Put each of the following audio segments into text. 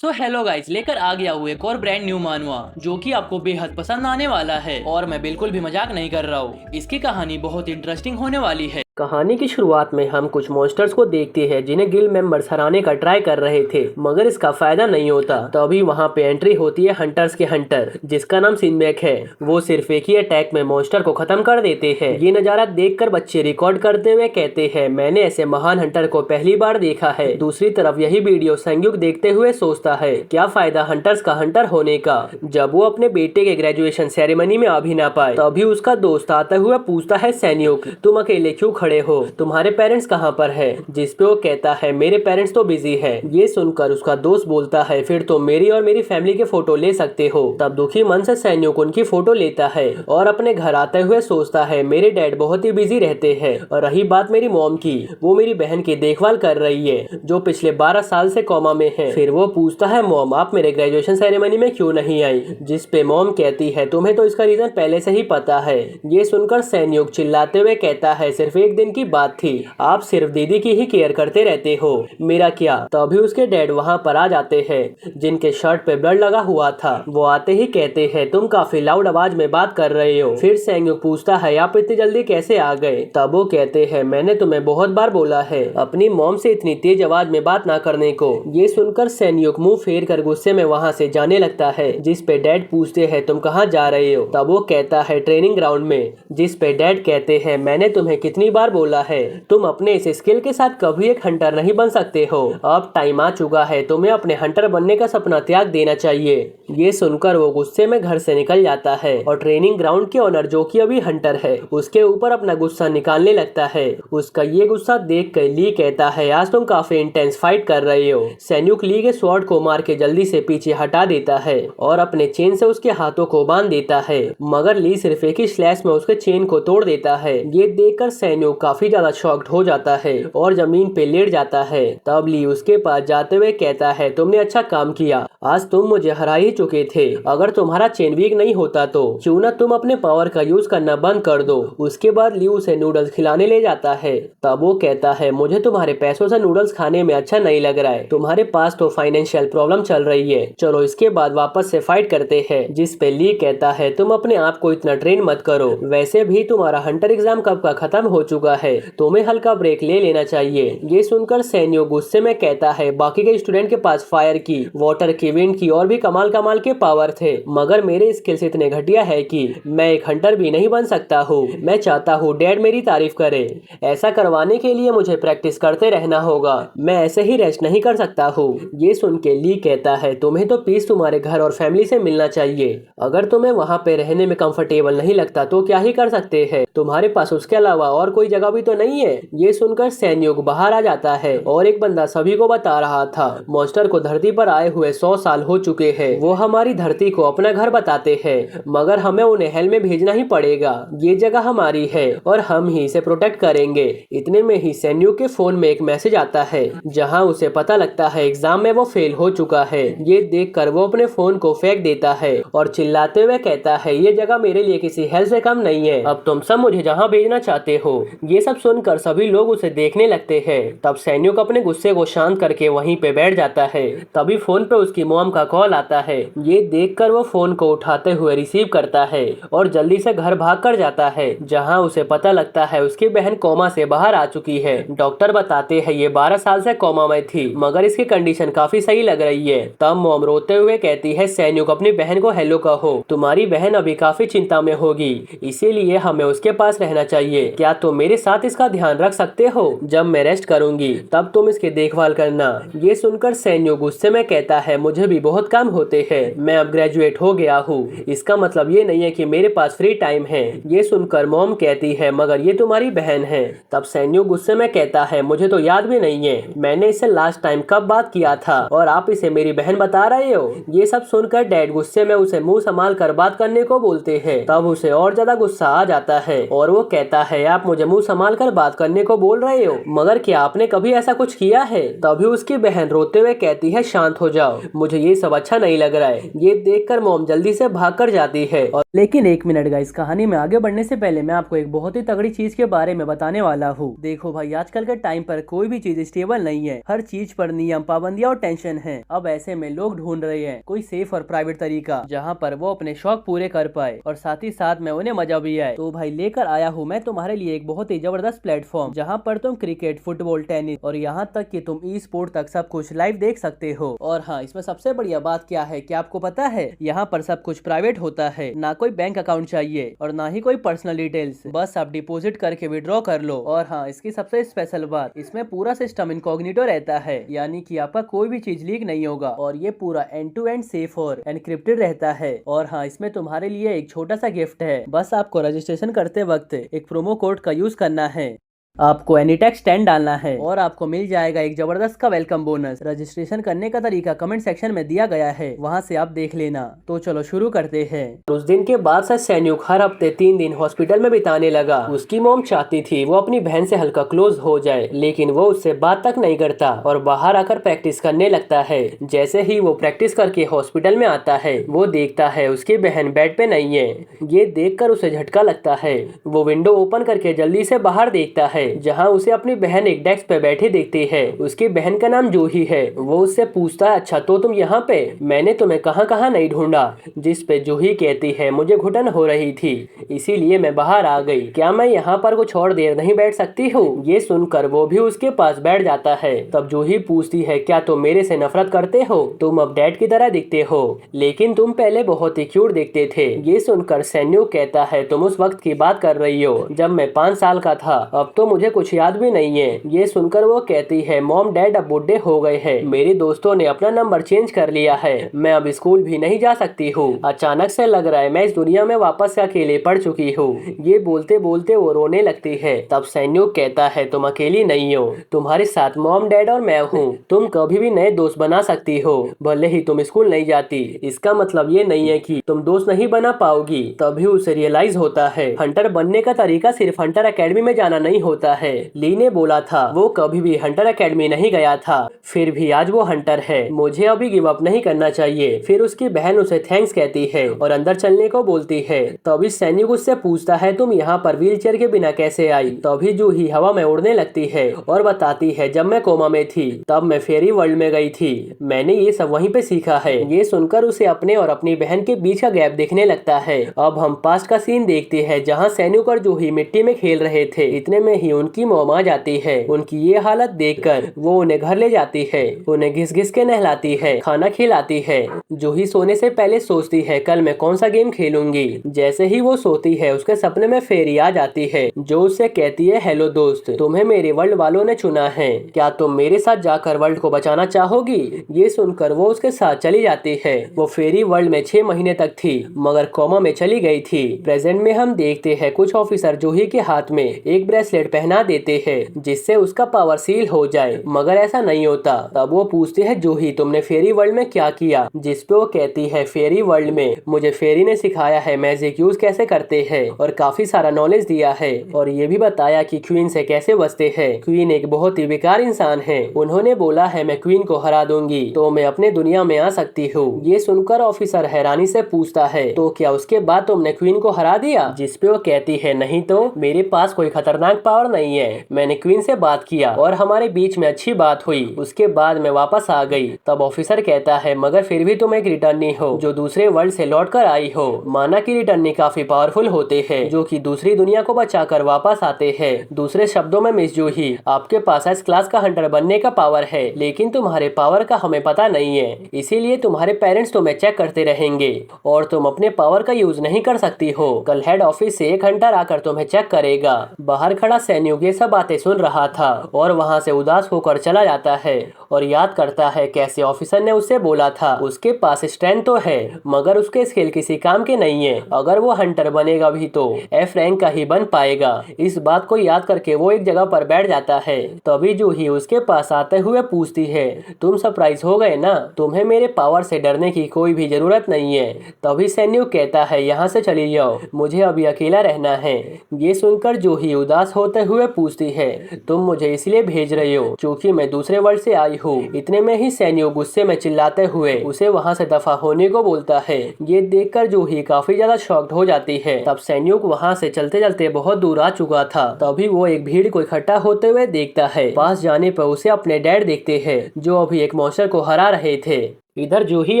So hello guys, लेकर आ गया हूँ एक और ब्रांड न्यू मानवा जो कि आपको बेहद पसंद आने वाला है। और मैं बिल्कुल भी मजाक नहीं कर रहा हूँ, इसकी कहानी बहुत इंटरेस्टिंग होने वाली है। कहानी की शुरुआत में हम कुछ मॉन्स्टर्स को देखते हैं जिन्हें गिल्ड मेंबर्स हराने का ट्राई कर रहे थे, मगर इसका फायदा नहीं होता। तभी वहाँ पे एंट्री होती है हंटर्स के हंटर, जिसका नाम सिनबेक है। वो सिर्फ एक ही अटैक में मॉन्स्टर को खत्म कर देते हैं। ये नजारा देखकर बच्चे रिकॉर्ड करते हुए कहते हैं, मैंने ऐसे महान हंटर को पहली बार देखा है। दूसरी तरफ यही वीडियो संयुक्त देखते हुए सोचता है, क्या फायदा हंटर्स का हंटर होने का, जब वो अपने बेटे के ग्रेजुएशन सेरेमनी में आ भी ना पाए। तभी उसका दोस्त आता हुआ पूछता है, सैन्युक तुम अकेले क्यों खड़े हो, तुम्हारे पेरेंट्स कहाँ पर है? जिस पे वो कहता है, मेरे पेरेंट्स तो बिजी है। ये सुनकर उसका दोस्त बोलता है, फिर तो मेरी और मेरी फैमिली के फोटो ले सकते हो। तब दुखी मन से सैन्युक उनकी फोटो लेता है और अपने घर आते हुए सोचता है, मेरे डैड बहुत ही बिजी रहते हैं। और रही बात मेरी मॉम की, वो मेरी बहन की देखभाल कर रही है जो पिछले 12 साल से कोमा में है। फिर वो पूछता है, मॉम आप मेरे ग्रेजुएशन सेरेमनी में क्यों नहीं आई? जिस पे मॉम कहती है, तुम्हें तो इसका रीजन पहले से ही पता है। ये सुनकर सैन्युक चिल्लाते हुए कहता है, सिर्फ एक दिन की बात थी, आप सिर्फ दीदी की ही केयर करते रहते हो, मेरा क्या? तभी उसके डैड वहाँ पर आ जाते हैं, जिनके शर्ट पे ब्लड लगा हुआ था। वो आते ही कहते हैं, तुम काफी लाउड आवाज में बात कर रहे हो। फिर सैन्युक पूछता है, आप इतनी जल्दी कैसे आ गए? तब वो कहते हैं, मैंने तुम्हें बहुत बार बोला है अपनी मॉम से इतनी तेज आवाज में बात ना करने को। ये सुनकर सैन्युक मुंह फेर कर गुस्से में वहाँ से जाने लगता है। जिस पे डैड पूछते हैं, तुम कहाँ जा रहे हो? तब वो कहता है, ट्रेनिंग ग्राउंड में। जिस पे डैड कहते हैं, मैंने तुम्हें कितनी बार बोला है, तुम अपने इस स्किल के साथ कभी एक हंटर नहीं बन सकते हो। अब टाइम आ चुका है, तुम्हें अपने हंटर बनने का सपना त्याग देना चाहिए। ये सुनकर वो गुस्से में घर से निकल जाता है और ट्रेनिंग ग्राउंड के ओनर, जो कि अभी हंटर है, उसके ऊपर अपना गुस्सा निकालने लगता है। उसका ये गुस्सा देख कर ली कहता है, आज तुम काफी इंटेंस फाइट कर रहे हो। सैन्युक ली के स्वॉर्ड को मार के जल्दी से पीछे हटा देता है और अपने चेन से उसके हाथों को बांध देता है, मगर ली सिर्फ एक ही स्लैश में उसके चेन को तोड़ देता है। ये देखकर सैन्युक काफी ज्यादा शॉक्ड हो जाता है और जमीन पे लेट जाता है। तब ली उसके पास जाते हुए कहता है, तुमने अच्छा काम किया, आज तुम मुझे हरा ही चुके थे। अगर तुम्हारा चेन वीक नहीं होता तो क्यों ना तुम अपने पावर का यूज करना बंद कर दो। उसके बाद ली उसे नूडल्स खिलाने ले जाता है। तब वो कहता है, मुझे तुम्हारे पैसों से नूडल्स खाने में अच्छा नहीं लग रहा है, तुम्हारे पास तो फाइनेंशियल प्रॉब्लम चल रही है, चलो इसके बाद वापस से फाइट करते हैं। जिस पे ली कहता है, तुम अपने आप को इतना ट्रेन मत करो, वैसे भी तुम्हारा हंटर एग्जाम कब का खत्म हो चुका है, तुम्हें हल्का ब्रेक ले लेना चाहिए। ये सुनकर सैन्युक गुस्से में कहता है, बाकी के स्टूडेंट के पास फायर की, वाटर की, विंड की और भी कमाल कमाल के पावर थे, मगर मेरे स्किल्स इतने घटिया है कि मैं एक हंटर भी नहीं बन सकता हूँ। मैं चाहता हूँ डैड मेरी तारीफ करे, ऐसा करवाने के लिए मुझे प्रैक्टिस करते रहना होगा, मैं ऐसे ही रेस्ट नहीं कर सकता हूँ। ये सुन के ली कहता है, तुम्हें तो पीस तुम्हारे घर और फैमिली से मिलना चाहिए। अगर तुम्हें वहाँ पे रहने में कंफर्टेबल नहीं लगता तो क्या ही कर सकते हैं, तुम्हारे पास उसके अलावा और कोई जगह भी तो नहीं है। ये सुनकर सैन्युक बाहर आ जाता है और एक बंदा सभी को बता रहा था, मॉन्स्टर को धरती पर आए हुए 100 साल हो चुके हैं, वो हमारी धरती को अपना घर बताते हैं, मगर हमें उन्हें हेल में भेजना ही पड़ेगा। ये जगह हमारी है और हम ही इसे प्रोटेक्ट करेंगे। इतने में ही सैन्युक के फोन में एक मैसेज आता है, जहाँ उसे पता लगता है एग्जाम में वो फेल हो चुका है। ये देखकर वो अपने फोन को फेंक देता है और चिल्लाते हुए कहता है, ये जगह मेरे लिए किसी हेल से कम नहीं है, अब तुम सब मुझे जहाँ भेजना चाहते हो। ये सब सुनकर सभी लोग उसे देखने लगते हैं। तब सैन्युक अपने गुस्से को शांत करके वहीं पे बैठ जाता है। तभी फोन पे उसकी मॉम का कॉल आता है। ये देखकर वो फोन को उठाते हुए रिसीव करता है और जल्दी से घर भाग कर जाता है, जहाँ उसे पता लगता है उसकी बहन कोमा से बाहर आ चुकी है। डॉक्टर बताते हैं ये 12 साल से कोमा में थी, मगर इसकी कंडीशन काफी सही लग रही है। तब मॉम रोते हुए कहती है, सैन्युक अपनी बहन को हेलो कहो, तुम्हारी बहन अभी काफी चिंता में होगी, इसीलिए हमें उसके पास रहना चाहिए। क्या तुम मेरे साथ इसका ध्यान रख सकते हो? जब मैं रेस्ट करूंगी तब तुम इसकी देखभाल करना। ये सुनकर सैन्युक गुस्से में कहता है, मुझे भी बहुत काम होते हैं, मैं अब ग्रेजुएट हो गया हूँ, इसका मतलब ये नहीं है कि मेरे पास फ्री टाइम है। ये सुनकर मॉम कहती है, मगर ये तुम्हारी बहन है। तब सैन्युक गुस्से में कहता है, मुझे तो याद भी नहीं है मैंने इससे लास्ट टाइम कब बात किया था और आप इसे मेरी बहन बता रहे हो। ये सब सुनकर डैड गुस्से में उसे मुंह संभाल कर बात करने को बोलते हैं। तब उसे और ज्यादा गुस्सा आ जाता है और वो कहता है, आप मुझे मुंह मुंह संभाल कर बात करने को बोल रहे हो, मगर क्या आपने कभी ऐसा कुछ किया है? तभी उसकी बहन रोते हुए कहती है शांत हो जाओ, मुझे ये सब अच्छा नहीं लग रहा है। ये देखकर मॉम जल्दी से भाग कर जाती है। और लेकिन एक मिनट गाइस, कहानी में आगे बढ़ने से पहले मैं आपको एक बहुत ही तगड़ी चीज के बारे में बताने वाला हूँ। देखो भाई, आजकल के टाइम पर कोई भी चीज स्टेबल नहीं है, हर चीज पर नियम, पाबंदियां और टेंशन है। अब ऐसे में लोग ढूंढ रहे हैं कोई सेफ और प्राइवेट तरीका जहाँ पर वो अपने शौक पूरे कर पाए और साथ ही साथ में उन्हें मजा भी आए। तो भाई लेकर आया हूँ मैं तुम्हारे लिए एक बहुत ही जबरदस्त प्लेटफॉर्म, जहाँ पर तुम क्रिकेट, फुटबॉल, टेनिस और यहाँ तक कि तुम ई स्पोर्ट तक सब कुछ लाइव देख सकते हो। और हाँ, इसमें सबसे बढ़िया बात क्या है कि आपको पता है यहाँ पर सब कुछ प्राइवेट होता है, ना कोई बैंक अकाउंट चाहिए और ना ही कोई पर्सनल डिटेल्स, बस आप डिपॉजिट करके विड्रॉ कर लो। और हाँ, इसकी सबसे स्पेशल बात, इसमें पूरा सिस्टम इनकॉग्निटो रहता है, यानी कि आपका कोई भी चीज लीक नहीं होगा और ये पूरा एंड टू एंड सेफ और एनक्रिप्टेड रहता है। और हाँ, इसमें तुम्हारे लिए एक छोटा सा गिफ्ट है, बस आपको रजिस्ट्रेशन करते वक्त एक प्रोमो कोड का यूज करना है। आपको एनीटेक्स 10 डालना है और आपको मिल जाएगा एक जबरदस्त का वेलकम बोनस। रजिस्ट्रेशन करने का तरीका कमेंट सेक्शन में दिया गया है, वहां से आप देख लेना। तो चलो शुरू करते हैं। उस दिन के बाद से सैन्युक हर हफ्ते 3 दिन हॉस्पिटल में बिताने लगा। उसकी मॉम चाहती थी वो अपनी बहन से हल्का क्लोज हो जाए, लेकिन वो उससे बात तक नहीं करता और बाहर आकर प्रैक्टिस करने लगता है। जैसे ही वो प्रैक्टिस करके हॉस्पिटल में आता है, वो देखता है उसकी बहन बेड पे नहीं है। ये देखकर उसे झटका लगता है। वो विंडो ओपन करके जल्दी से बाहर देखता है, जहां उसे अपनी बहन एक डेस्क पे बैठी दिखती है। उसकी बहन का नाम जूही है। वो उससे पूछता है, अच्छा तो तुम यहाँ पे, मैंने तुम्हें कहाँ कहाँ नहीं ढूंढा। जिस पे जूही कहती है, मुझे घुटन हो रही थी इसीलिए मैं बाहर आ गई, क्या मैं यहाँ पर कुछ और देर नहीं बैठ सकती हूँ? ये सुनकर वो भी उसके पास बैठ जाता है। तब जूही पूछती है, क्या तुम मेरे से नफरत करते हो? तुम अब डैड की तरह दिखते हो, लेकिन तुम पहले बहुत ही क्यूट दिखते थे। ये सुनकर सैन्युक कहता है, तुम उस वक्त की बात कर रही हो जब मैं 5 साल का था, अब तो मुझे कुछ याद भी नहीं है। ये सुनकर वो कहती है, मॉम डैड अब बुढ़े हो गए हैं, मेरे दोस्तों ने अपना नंबर चेंज कर लिया है, मैं अब स्कूल भी नहीं जा सकती हूँ। अचानक से लग रहा है मैं इस दुनिया में वापस से अकेले पड़ चुकी हूँ। ये बोलते बोलते वो रोने लगती है। तब सैन्युक कहता है, तुम अकेली नहीं हो, तुम्हारे साथ मॉम डैड और मैं हूँ, तुम कभी भी नए दोस्त बना सकती हो, भले ही तुम स्कूल नहीं जाती। इसका मतलब ये नहीं है कि तुम दोस्त नहीं बना पाओगी। तभी उसे रियलाइज होता है, हंटर बनने का तरीका सिर्फ हंटर एकेडमी में जाना नहीं होता है। ली ने बोला था वो कभी भी हंटर एकेडमी नहीं गया था, फिर भी आज वो हंटर है। मुझे अभी गिव अप नहीं करना चाहिए। फिर उसकी बहन उसे थैंक्स कहती है और अंदर चलने को बोलती है। तभी सैनिक उससे पूछता है, तुम यहाँ पर व्हीलचेयर के बिना कैसे आई? तभी जूही हवा में उड़ने लगती है और बताती है, जब मैं कोमा में थी तब मैं फेरी वर्ल्ड में गई थी, मैंने ये सब वहीं पे सीखा है। ये सुनकर उसे अपने और अपनी बहन के बीच का गैप दिखने लगता है। अब हम पास्ट का सीन देखते हैं, जहाँ सैनिक और जूही मिट्टी में खेल रहे थे। इतने में ही उनकी मॉम आ जाती है। उनकी ये हालत देखकर वो उन्हें घर ले जाती है, उन्हें घिस घिस के नहलाती है, खाना खिलाती है। जूही सोने से पहले सोचती है, कल मैं कौन सा गेम खेलूंगी। जैसे ही वो सोती है, उसके सपने में फेरी आ जाती है, जो उससे कहती है, हेलो दोस्त, तुम्हें मेरे वर्ल्ड वालों ने चुना है, क्या तुम मेरे साथ जाकर वर्ल्ड को बचाना चाहोगी? ये सुनकर वो उसके साथ चली जाती है। वो फेरी वर्ल्ड में 6 महीने तक थी, मगर कोमा में चली गई थी। प्रेजेंट में हम देखते हैं कुछ ऑफिसर जूही के हाथ में एक ब्रेसलेट पहना देते हैं, जिससे उसका पावर सील हो जाए, मगर ऐसा नहीं होता। तब वो पूछती है, जूही तुमने फेरी वर्ल्ड में क्या किया? जिसपे वो कहती है, फेरी वर्ल्ड में मुझे फेरी ने सिखाया है मैजिक यूज कैसे करते हैं और काफी सारा नॉलेज दिया है, और ये भी बताया कि क्वीन से कैसे बचते हैं। क्वीन एक बहुत ही बेकार इंसान है, उन्होंने बोला है मैं क्वीन को हरा दूंगी तो मैं अपने दुनिया में आ सकती हूँ। ये सुनकर ऑफिसर हैरानी से पूछता है, तो क्या उसके बाद तुमने क्वीन को हरा दिया? जिसपे वो कहती है, नहीं तो, मेरे पास कोई खतरनाक पावर नहीं है, मैंने क्वीन से बात किया और हमारे बीच में अच्छी बात हुई, उसके बाद मैं वापस आ गई। तब ऑफिसर कहता है, मगर फिर भी तुम एक रिटर्नी हो जो दूसरे वर्ल्ड से लौट कर आई हो। माना कि रिटर्नी काफी पावरफुल होते हैं, जो कि दूसरी दुनिया को बचाकर वापस आते हैं। दूसरे शब्दों में मिस जूही, आपके पास एस क्लास का हंटर बनने का पावर है, लेकिन तुम्हारे पावर का हमें पता नहीं है, इसीलिए तुम्हारे पेरेंट्स तुम्हें चेक करते रहेंगे और तुम अपने पावर का यूज नहीं कर सकती हो। कल हेड ऑफिस से एक हंटर आकर तुम्हें चेक करेगा। बाहर खड़ा सैनिक ये सब बातें सुन रहा था और वहाँ से उदास होकर चला जाता है और याद करता है कैसे ऑफिसर ने उससे बोला था उसके पास स्ट्रेंथ तो है, मगर उसके स्किल किसी काम के नहीं है, अगर वो हंटर बनेगा भी तो एफ रैंक का ही बन पाएगा। इस बात को याद करके वो एक जगह पर बैठ जाता है। तभी जूही उसके पास आते हुए पूछती है, तुम सरप्राइज हो गए ना, तुम्हें मेरे पावर से डरने की कोई भी जरूरत नहीं है। तभी सैन्यू कहता है, यहाँ से चली जाओ, मुझे अभी अकेला रहना है। ये सुनकर जूही उदास होते हुए पूछती है, तुम मुझे इसलिए भेज रही हो क्योंकि मैं दूसरे वर्ल्ड से आई हूँ। इतने में ही सैनिक गुस्से में चिल्लाते हुए उसे वहाँ से दफा होने को बोलता है। ये देखकर जूही काफी ज्यादा शॉक्ड हो जाती है। तब सैनिक वहाँ से चलते चलते बहुत दूर आ चुका था। तभी वो एक भीड़ को इकट्ठा होते हुए देखता है। पास जाने पर उसे अपने डैड देखते हैं जो अभी एक मॉन्स्टर को हरा रहे थे। इधर जूही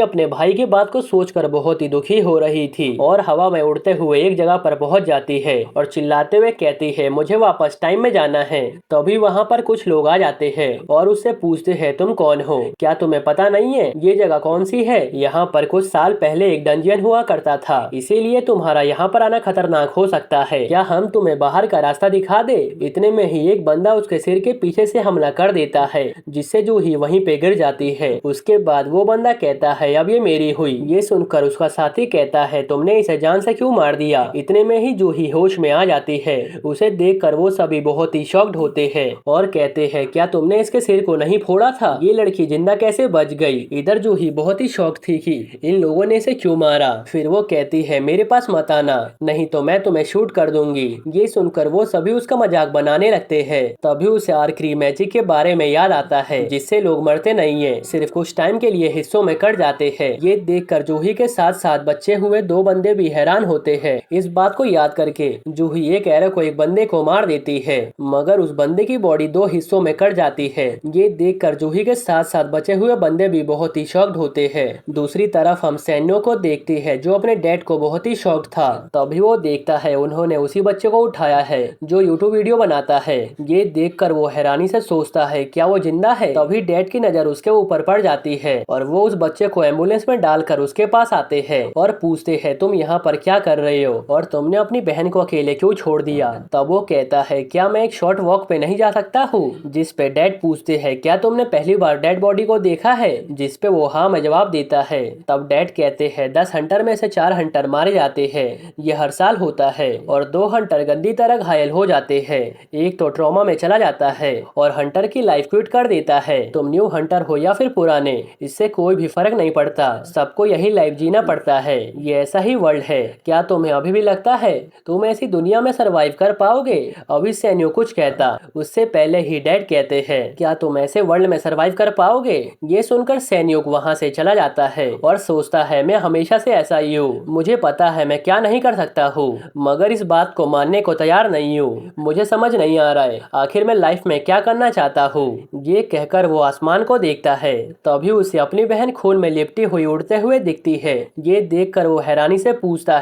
अपने भाई की बात को सोचकर बहुत ही दुखी हो रही थी और हवा में उड़ते हुए एक जगह पर पहुंच जाती है और चिल्लाते हुए कहती है, मुझे वापस टाइम में जाना है। तभी वहां पर कुछ लोग आ जाते हैं और उससे पूछते हैं, तुम कौन हो? क्या तुम्हें पता नहीं है ये जगह कौन सी है? यहाँ पर कुछ साल पहले एक डंजियन हुआ करता था, इसीलिए तुम्हारा यहाँ पर आना खतरनाक हो सकता है। क्या हम तुम्हें बाहर का रास्ता दिखा दे? इतने में ही एक बंदा उसके सिर के पीछे से हमला कर देता है जिससे जूही वहीं पे गिर जाती है। उसके बाद वो बंदा कहता है, अब ये मेरी हुई। ये सुनकर उसका साथी कहता है, तुमने इसे जान से क्यों मार दिया? इतने में ही जूही होश में आ जाती है। उसे देखकर वो सभी बहुत ही शॉक्ड होते हैं और कहते हैं, क्या तुमने इसके सिर को नहीं फोड़ा था? ये लड़की जिंदा कैसे बच गई? इधर जूही बहुत ही शौक थी कि इन लोगों ने इसे क्यों मारा। फिर वो कहती है, मेरे पास मत आना, नहीं तो मैं तुम्हें शूट कर दूंगी। ये सुनकर वो सभी उसका मजाक बनाने लगते हैं। तभी उसे आर्करी मैजिक के बारे में याद आता है जिससे लोग मरते नहीं है, सिर्फ कुछ टाइम के लिए हिस्सों में कट जाते हैं। ये देखकर जूही के साथ साथ बचे हुए दो बंदे भी हैरान होते हैं। इस बात को याद करके जूही एक एरो को एक बंदे को मार देती है, मगर उस बंदे की बॉडी दो हिस्सों में कट जाती है। ये देखकर जूही के साथ साथ बचे हुए बंदे भी बहुत ही शॉक्ड होते हैं। दूसरी तरफ हम सैन्यो को देखते हैं जो अपने डैड को बहुत ही शौक था। तभी वो देखता है उन्होंने उसी बच्चे को उठाया है जो यूट्यूब वीडियो बनाता है। ये देखकर वो हैरानी से सोचता है, क्या वो जिंदा है? तभी डैड की नजर उसके ऊपर पड़ जाती है और वो उस बच्चे को एम्बुलेंस में डालकर उसके पास आते हैं और पूछते हैं, तुम यहाँ पर क्या कर रहे हो और तुमने अपनी बहन को अकेले क्यों छोड़ दिया? तब वो कहता है, क्या मैं एक शॉर्ट वॉक पे नहीं जा सकता हूँ? जिस पे डैड पूछते हैं, क्या तुमने पहली बार डेड बॉडी को देखा है? जिस पे वो हाँ में जवाब देता है। तब डैड कहते हैं, 10 हंटर में से 4 हंटर मारे जाते हैं, ये हर साल होता है और 2 हंटर गंदी तरह घायल हो जाते हैं। एक तो ट्रॉमा में चला जाता है और हंटर की लाइफ क्विट कर देता है। तुम न्यू हंटर हो या फिर पुराने, इससे कोई भी फर्क नहीं पड़ता, सबको यही लाइफ जीना पड़ता है। ये ऐसा ही वर्ल्ड है। क्या तुम्हें अभी भी लगता है तुम ऐसी दुनिया में सरवाइव कर पाओगे? अभी सैन्यो कुछ कहता उससे पहले ही डैड कहते हैं, क्या तुम ऐसे वर्ल्ड में सरवाइव कर पाओगे? ये सुनकर सैन्यो वहाँ से चला जाता है और सोचता है, मैं हमेशा से ऐसा ही हूँ, मुझे पता है मैं क्या नहीं कर सकता हूँ, मगर इस बात को मानने को तैयार नहीं हूँ। मुझे समझ नहीं आ रहा है आखिर मैं लाइफ में क्या करना चाहता हूँ। ये कहकर वो आसमान को देखता है। तभी उसे अपनी बहन खून में लिपटी हुई उड़ते हुए दिखती है। ये देखकर वो हैरानी से पूछता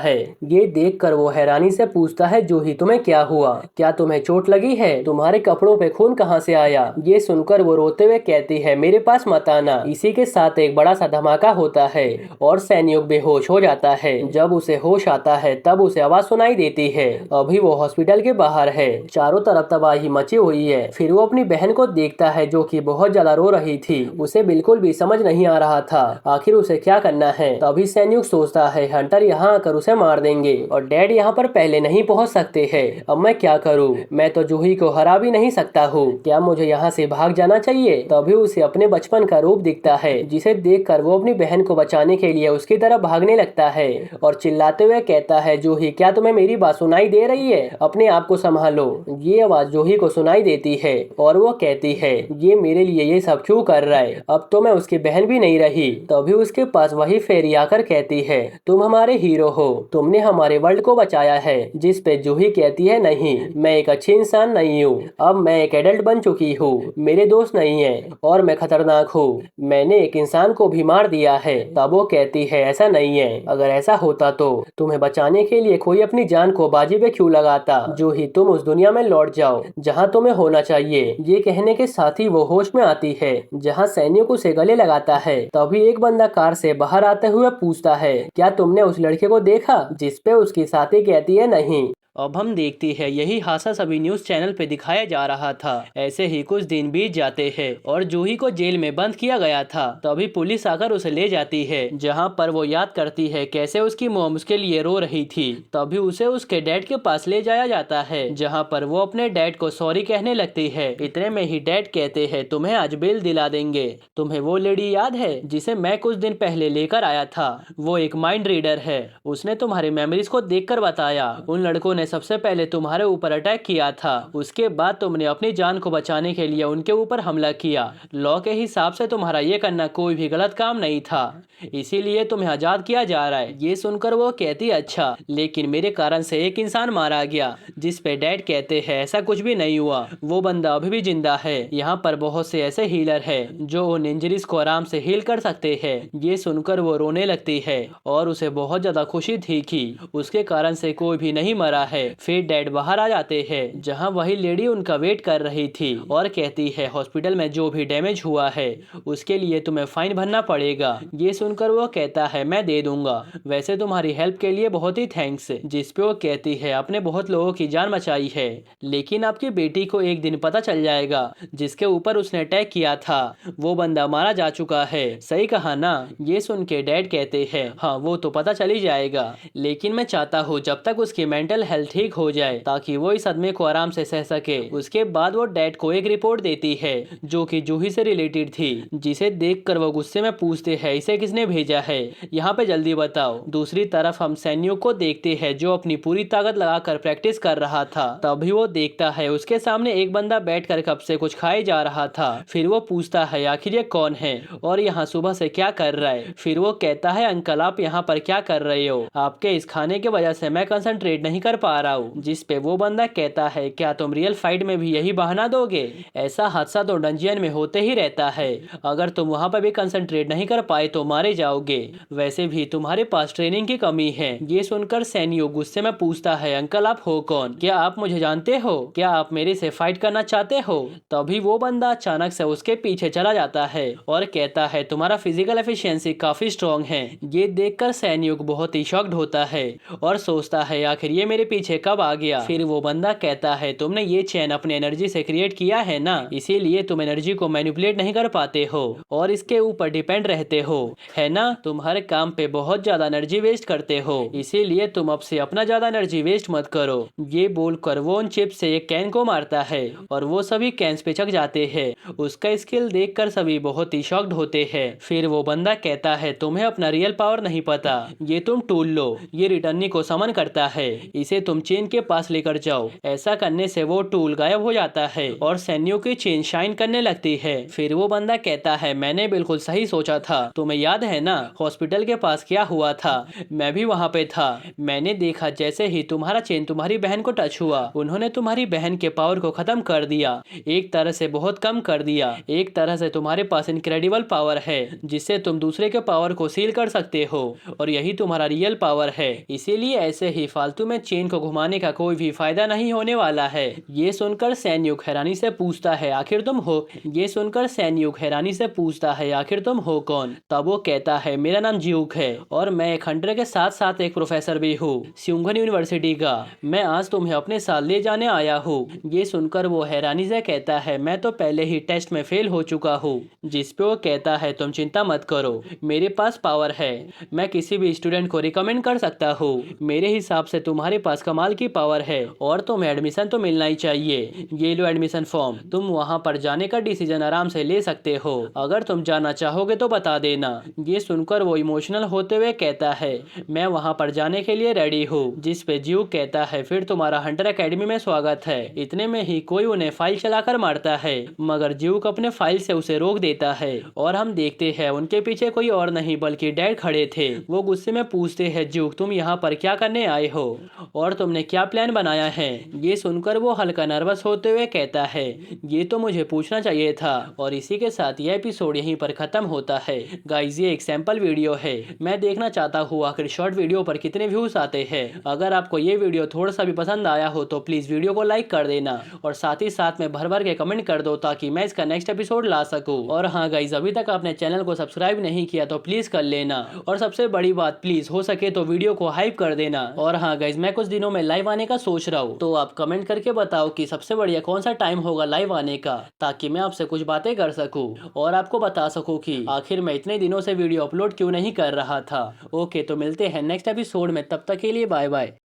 है, जूही तुम्हें क्या हुआ? क्या तुम्हें चोट लगी है? तुम्हारे कपड़ों पे खून कहाँ से आया? ये सुनकर वो रोते हुए कहती है, मेरे पास मत आना। इसी के साथ एक बड़ा सा धमाका होता है और सैनिक बेहोश हो जाता है। जब उसे होश आता है तब उसे आवाज सुनाई देती है। अभी वो हॉस्पिटल के बाहर है, चारों तरफ तबाही मची हुई है। फिर वो अपनी बहन को देखता है जो कि बहुत ज्यादा रो रही थी। उसे बिल्कुल भी समझ नहीं आ रहा था आखिर उसे क्या करना है। तभी सैनिक सोचता है, हंटर यहाँ आकर उसे मार देंगे और डैड यहाँ पर पहले नहीं पहुँच सकते हैं। अब मैं क्या करूँ? मैं तो जूही को हरा भी नहीं सकता हूँ। क्या मुझे यहाँ से भाग जाना चाहिए? तभी उसे अपने बचपन का रूप दिखता है जिसे देखकर वो अपनी बहन को बचाने के लिए उसकी तरफ भागने लगता है और चिल्लाते हुए कहता है, जूही क्या तुम्हें मेरी बात सुनाई दे रही है? अपने आप को संभालो। ये आवाज जूही को सुनाई देती है और वो कहती है, ये मेरे लिए ये सब क्यों कर रहा है? अब तो मैं उसकी बहन भी नहीं रही। तभी उसके पास वही फेरी आकर कहती है, तुम हमारे हीरो हो, तुमने हमारे वर्ल्ड को बचाया है। जिस पे जूही कहती है, नहीं मैं एक अच्छी इंसान नहीं हूँ, अब मैं एक एडल्ट बन चुकी हूँ, मेरे दोस्त नहीं है और मैं खतरनाक हूँ, मैंने एक इंसान को भी मार दिया है। तब वो कहती है, ऐसा नहीं है, अगर ऐसा होता तो तुम्हें बचाने के लिए कोई अपनी जान को बाजी पे क्यों लगाता? जूही तुम उस दुनिया में लौट जाओ जहाँ तुम्हें होना चाहिए। ये कहने के साथ ही वो होश में आती है जहाँ सैनिक उसे गले लगाता है। तभी एक बंदा कार से बाहर आते हुए पूछता है, क्या तुमने उस लड़के को देखा? जिस पे उसकी साथी कहती है, नहीं। अब हम देखते हैं यही हादसा सभी न्यूज चैनल पे दिखाया जा रहा था। ऐसे ही कुछ दिन बीत जाते हैं और जूही को जेल में बंद किया गया था। तभी पुलिस आकर उसे ले जाती है जहां पर वो याद करती है कैसे उसकी मॉम उसके लिए रो रही थी। तभी उसे उसके डैड के पास ले जाया जाता है जहां पर वो अपने डैड को सॉरी कहने लगती है। इतने में ही डैड कहते हैं, तुम्हें आज बेल दिला देंगे। तुम्हें वो लेडी याद है जिसे मैं कुछ दिन पहले लेकर आया था? वो एक माइंड रीडर है, उसने तुम्हारी मेमोरीज को देखकर बताया। उन लड़कों ने सबसे पहले तुम्हारे ऊपर अटैक किया था, उसके बाद तुमने अपनी जान को बचाने के लिए उनके ऊपर हमला किया। लॉ के हिसाब से तुम्हारा ये करना कोई भी गलत काम नहीं था, इसीलिए तुम्हें आजाद किया जा रहा है। ये सुनकर वो कहती अच्छा, लेकिन मेरे कारण से एक इंसान मारा गया। जिस पे डैड कहते हैं ऐसा कुछ भी नहीं हुआ, वो बंदा अभी भी जिंदा है। यहाँ पर बहुत से ऐसे हीलर हैं जो उन इंजरीज को आराम से हील कर सकते हैं। ये सुनकर वो रोने लगती है और उसे बहुत ज्यादा खुशी थी कि उसके कारण से कोई भी नहीं मरा है। फिर डैड बाहर आ जाते हैं जहाँ वही लेडी उनका वेट कर रही थी और कहती है हॉस्पिटल में जो भी डैमेज हुआ है उसके लिए तुम्हें फाइन भरना पड़ेगा। ये सुनकर वो कहता है मैं दे दूंगा, वैसे तुम्हारी हेल्प के लिए बहुत ही थैंक्स। जिस पे वो कहती है आपने बहुत लोगों की जान बचाई है, लेकिन आपकी बेटी को एक दिन पता चल जाएगा जिसके ऊपर उसने अटैक किया था वो बंदा मारा जा चुका है। सही कहा ना? ये सुन के डैड कहते हैं हाँ वो तो पता चल ही जाएगा, लेकिन मैं चाहता हूँ जब तक उसकी मेंटल हेल्थ ठीक हो जाए ताकि वो इस सदमे को आराम से सह सके। उसके बाद वो डैड को एक रिपोर्ट देती है जो कि जूही से रिलेटेड थी, जिसे देखकर वो गुस्से में पूछते हैं इसे किसने भेजा है, यहाँ पे जल्दी बताओ। दूसरी तरफ हम सैन्यू को देखते हैं जो अपनी पूरी ताकत लगाकर प्रैक्टिस कर रहा था। तभी वो देखता है उसके सामने एक बंदा बैठकर कप से कुछ खाए जा रहा था। फिर वो पूछता है आखिर ये कौन है और यहाँ सुबह से क्या कर रहा है। फिर वो कहता है अंकल आप यहाँ पर क्या कर रहे हो, आपके इस खाने की वजह से मैं कंसंट्रेट नहीं कर पा रहा हूँ। जिस पे वो बंदा कहता है क्या तुम रियल फाइट में भी यही बहाना दोगे? ऐसा हादसा तो डंजियन में होते ही रहता है, अगर तुम वहाँ पर भी कंसंट्रेट नहीं कर पाए तो मारे जाओगे। वैसे भी तुम्हारे पास ट्रेनिंग की कमी है। ये सुनकर सैनियो गुस्से में पूछता है अंकल आप हो कौन, क्या आप मुझे जानते हो, क्या आप मेरे से फाइट करना चाहते हो? तभी वो बंदा अचानक से उसके पीछे चला जाता है और कहता है तुम्हारा फिजिकल एफिशिएंसी काफी स्ट्रॉन्ग है। ये देखकर सैनिक बहुत ही शॉक्ड होता है और सोचता है आखिर ये मेरे पीछे कब आ गया। फिर वो बंदा कहता है तुमने ये चैन अपने एनर्जी से क्रिएट किया है ना, इसीलिए तुम एनर्जी को मैनिपुलेट नहीं कर पाते हो और इसके ऊपर डिपेंड रहते हो, है ना? तुम हर काम पे बहुत ज्यादा एनर्जी वेस्ट करते हो, इसीलिए तुम अब से अपना ज्यादा एनर्जी वेस्ट मत करो। ये बोलकर वो उन चिप से एक कैन को मारता है और वो सभी कैंस पे चक जाते हैं। उसका स्किल देखकर सभी बहुत ही शॉक्ड होते हैं। फिर वो बंदा कहता है तुम्हें अपना रियल पावर नहीं पता, ये तुम टूल लो। ये रिटर्नी को समन करता है, इसे तुम चेन के पास लेकर जाओ। ऐसा करने से वो टूल गायब हो जाता है और सैन्यों की चेन शाइन करने लगती है। फिर वो बंदा कहता है मैंने बिल्कुल सही सोचा था, तुम्हें याद है ना हॉस्पिटल के पास क्या हुआ था? मैं भी वहाँ पे था। मैंने देखा जैसे ही तुम्हारा चेन तुम्हारी बहन को टच हुआ उन्होंने तुम्हारी बहन के पावर को खत्म कर दिया, एक तरह से बहुत कम कर दिया। एक तरह से तुम्हारे पास इनक्रेडिबल पावर है जिससे तुम दूसरे के पावर को सील कर सकते हो और यही तुम्हारा रियल पावर है। इसीलिए ऐसे ही फालतू में चेन को घुमाने का कोई भी फायदा नहीं होने वाला है। ये सुनकर सैन्युक हैरानी से पूछता है आखिर तुम हो? ये सुनकर सैन्युक हैरानी से पूछता है आखिर तुम हो कौन? तब वो कहता है मेरा नाम ज्यूक है और मैं एक हंटर के साथ साथ एक प्रोफेसर भी हूँ स्यूंगन यूनिवर्सिटी का। मैं आज तुम्हें अपने साथ ले जाने आया हूँ। ये सुनकर वो हैरानी से कहता है मैं तो पहले ही टेस्ट में फेल हो चुका हूँ। जिस पे वो कहता है तुम चिंता मत करो, मेरे पास पावर है, मैं किसी भी स्टूडेंट को रिकमेंड कर सकता हूँ। मेरे हिसाब से तुम्हारे पास कमाल की पावर है और तुम्हें एडमिशन तो मिलना ही चाहिए। ये लो एडमिशन फॉर्म, तुम वहाँ पर जाने का डिसीजन आराम से ले सकते हो। अगर तुम जाना चाहोगे तो बता देना। ये सुनकर वो इमोशनल होते हुए कहता है मैं वहाँ पर जाने के लिए रेडी हूँ। जिस पे जीव कहता है फिर तुम्हारा हंटर एकेडमी में स्वागत है। इतने में ही कोई उन्हें फाइल चलाकर मारता है, मगर जीव अपने फाइल से उसे रोक देता है और हम देखते हैं उनके पीछे कोई और नहीं बल्कि डैड खड़े थे। वो गुस्से में पूछते हैं जीव तुम यहाँ पर क्या करने आए हो और तुमने क्या प्लान बनाया है? ये सुनकर वो हल्का नर्वस होते हुए कहता है ये तो मुझे पूछना चाहिए था। और इसी के साथ यह एपिसोड यहीं पर खत्म होता है। गाइस ये एक सैंपल वीडियो है, मैं देखना चाहता हूँ आखिर शॉर्ट वीडियो पर कितने व्यूज आते हैं। अगर आपको ये वीडियो थोड़ा सा भी पसंद आया हो तो प्लीज वीडियो को लाइक कर देना और साथ ही साथ में भर भर के कमेंट कर दो ताकि मैं इसका नेक्स्ट एपिसोड ला सकूं। और हाँ गाइस अभी तक आपने चैनल को सब्सक्राइब नहीं किया तो प्लीज कर लेना और सबसे बड़ी बात प्लीज हो सके तो वीडियो को हाइप कर देना। और हाँ गाइस मैं कुछ दिनों में लाइव आने का सोच रहा हूँ, तो आप कमेंट करके बताओ कि सबसे बढ़िया कौन सा टाइम होगा लाइव आने का, ताकि मैं आपसे कुछ बातें कर सकूं और आपको बता सकूं कि आखिर मैं इतने दिनों से वीडियो अपलोड क्यों नहीं कर रहा था। ओके तो मिलते हैं नेक्स्ट एपिसोड में, तब तक के लिए बाय बाय।